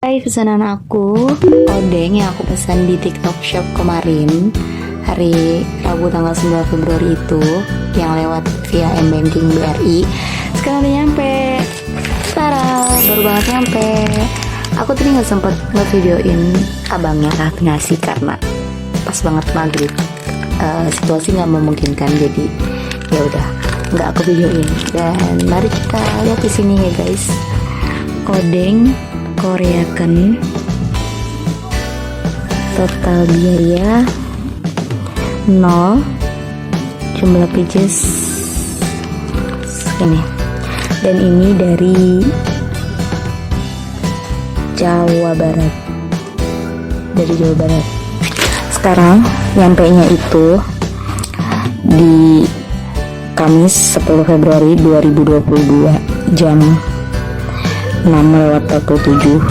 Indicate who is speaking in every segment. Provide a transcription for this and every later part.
Speaker 1: Hai, pesanan aku odeng yang aku pesan di TikTok Shop kemarin hari Rabu tanggal 9 Februari itu yang lewat via M-Banking BRI sekarang udah nyampe. Tara, baru banget nyampe. Aku tadi nggak sempet ngevideoin abangnya saat ngasih karena pas banget maghrib. Situasi nggak memungkinkan, jadi ya udah nggak aku videoin. Dan mari kita lihat di sini ya guys, odeng Koreakan, total biaya 0, jumlah pieces ini, dan ini dari Jawa Barat, sekarang nyampe nya itu di Kamis 10 Februari 2022 jam 6:47,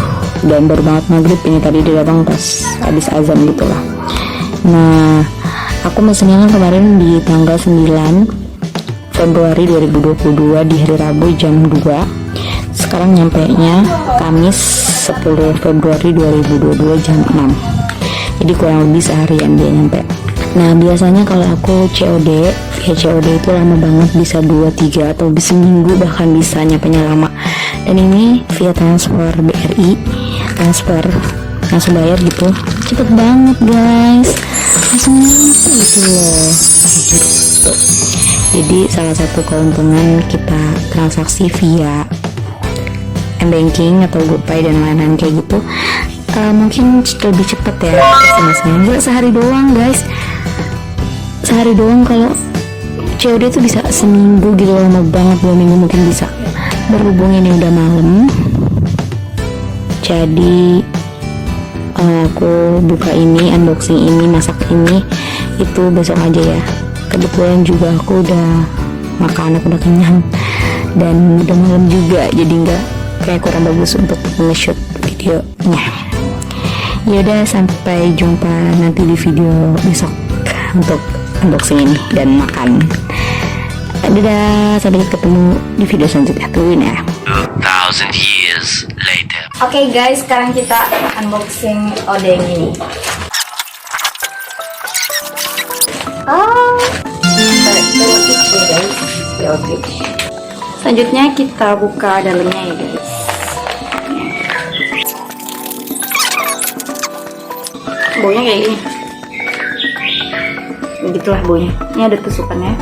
Speaker 1: dan baru banget maghrib ini. Tadi dia datang pas habis azan gitulah. Nah, aku mesennya kan kemarin di tanggal 9 Februari 2022 di hari Rabu jam 2. Sekarang nyampe nya Kamis 10 Februari 2022 jam 6. Jadi kurang lebih seharian dia nyampe. Nah, biasanya kalau aku COD, via COD itu lama banget, bisa 2, 3 atau bisa seminggu, bahkan bisa nyampe-nya lama. Dan ini via transfer BRI, transfer langsung bayar gitu, cepet banget guys, langsung nyampe gitu loh gitu. Jadi salah satu keuntungan kita transaksi via M-Banking atau GoPay dan lain-lain kayak gitu, mungkin lebih cepet ya SMS-nya. Enggak sehari doang guys, sehari doang. Kalau COD itu bisa seminggu gitu, lama banget, 2 minggu mungkin bisa. Berhubung ini udah malam, jadi aku buka ini, unboxing ini, masak ini, itu besok aja ya. Kebetulan juga aku udah makan, aku udah kenyang, dan udah malam juga, jadi nggak kayak kurang bagus untuk nge-shoot videonya. Yaudah, sampai jumpa nanti di video besok untuk unboxing ini dan makan. Dadah, sampai ketemu di video selanjutnya. Tungguin ya.
Speaker 2: 2,000 years later.
Speaker 1: Oke guys, sekarang kita unboxing odeng ini. Selanjutnya kita buka dalamnya ya guys. Baunya kayak gini. Begitulah baunya. Ini ada tusukannya.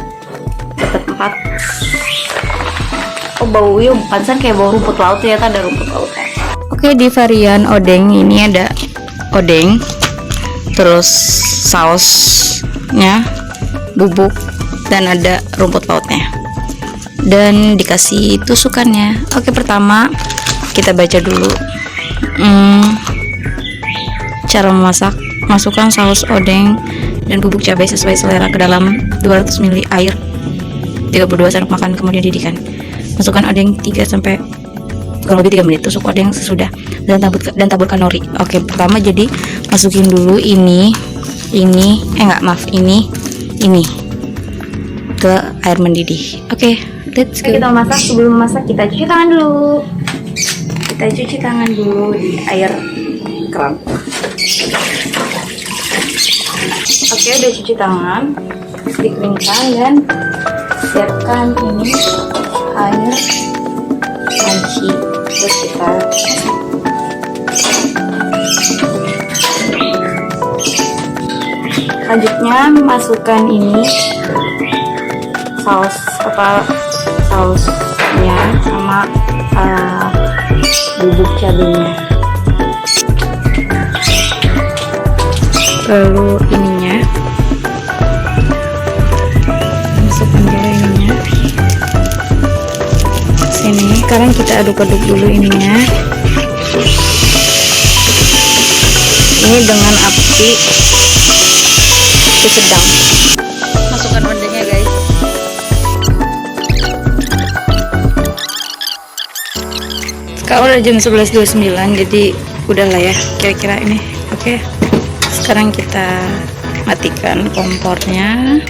Speaker 1: Dapat 4. Oh, baunya pantesan kayak bau rumput laut ya, ada rumput lautnya. Oke, di varian odeng ini ada odeng, terus sausnya, bubuk, dan ada rumput lautnya, dan dikasih tusukannya. Oke, pertama kita baca dulu cara memasak. Masukkan saus odeng dan bubuk cabai sesuai selera ke dalam 200 ml air 32 sendok makan, kemudian didihkan. Masukkan odeng 3 sampai kurang lebih 3 menit. Tusuk odeng sesudah dan taburkan nori. Oke, pertama jadi masukin dulu ini ke air mendidih. Oke, let's go. Kita masak. Sebelum masak kita cuci tangan dulu. Di air keran. Oke, udah cuci tangan, dikeringkan, dan siapkan ini air panci. Terus kita selanjutnya masukkan ini sausnya sama bubuk cabenya, lalu ininya masukkan dulu ininya sini. Sekarang kita aduk-aduk dulu ininya, ini dengan api sedang. Masukkan odengnya guys. Sekarang udah jam 11.29, jadi udahlah ya kira-kira ini. Oke, sekarang kita matikan kompornya.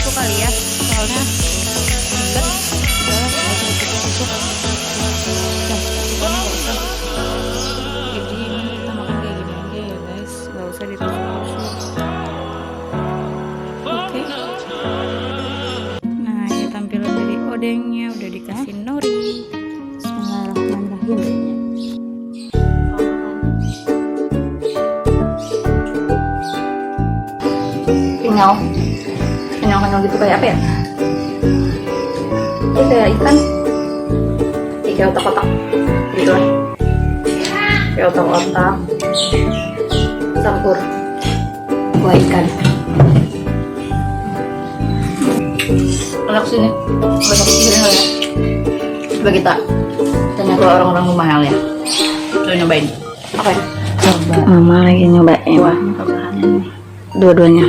Speaker 1: susu kali ya, soalnya ribet. Udah, nggak usah dikasih susu. Pokoknya nggak usah. Jadi ini kita makan kayak gini aja ya guys, nggak usah ditusuk-tusuk. Oke. Nah, ini tampilan dari odengnya udah dikasih nori. Bismillahirrahmanirrahim. Kenyal gitu kayak apa ya? Ini kayak ikan, kayak otak-otak gitu lah, kayak otak-otak campur kuah ikan. Enak sini, banyak sini ya. Coba kita tanya ke orang-orang rumah ya. Coba nyobain. Apa ya? Coba. Mama lagi nyobain. Kuahnya kebahannya nih. Dua-duanya.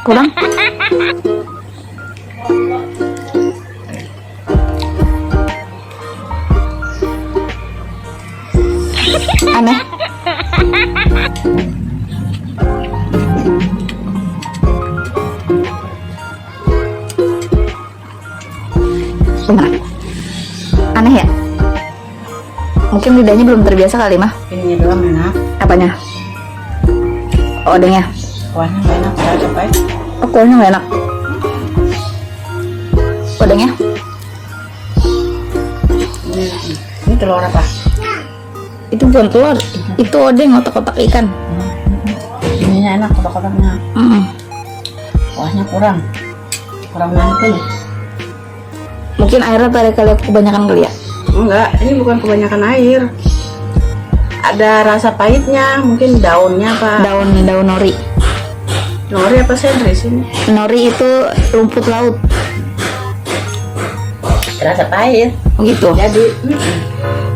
Speaker 1: Kurang? Aneh. Benar. Aneh ya? Mungkin lidahnya belum terbiasa kali mah.
Speaker 3: Ini doang enak.
Speaker 1: Apanya? Odengnya.
Speaker 3: Kuahnya nggak enak, saya cobain.
Speaker 1: Oh, kuahnya nggak enak. Odengnya?
Speaker 3: Ini telur apa?
Speaker 1: Itu bukan telur, itu odeng, otak-otak ikan.
Speaker 3: Ininya enak, kotak-kotaknya. Kuahnya kurang mantap.
Speaker 1: Mungkin airnya kali aku kebanyakan kali ya.
Speaker 3: Enggak, ini bukan kebanyakan air. Ada rasa pahitnya, mungkin daunnya apa?
Speaker 1: Daun nori.
Speaker 3: Nori apa seledri ini?
Speaker 1: Nori itu rumput laut.
Speaker 3: Rasa pahit.
Speaker 1: Oh gitu.
Speaker 3: Jadi,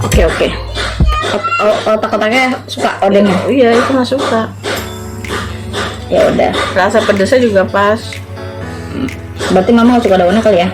Speaker 1: Oke. Otak-otaknya suka odengnya.
Speaker 3: oh iya itu nggak suka.
Speaker 1: Ya udah.
Speaker 3: Rasa pedesnya juga pas.
Speaker 1: Berarti mama nggak suka daunnya kali ya?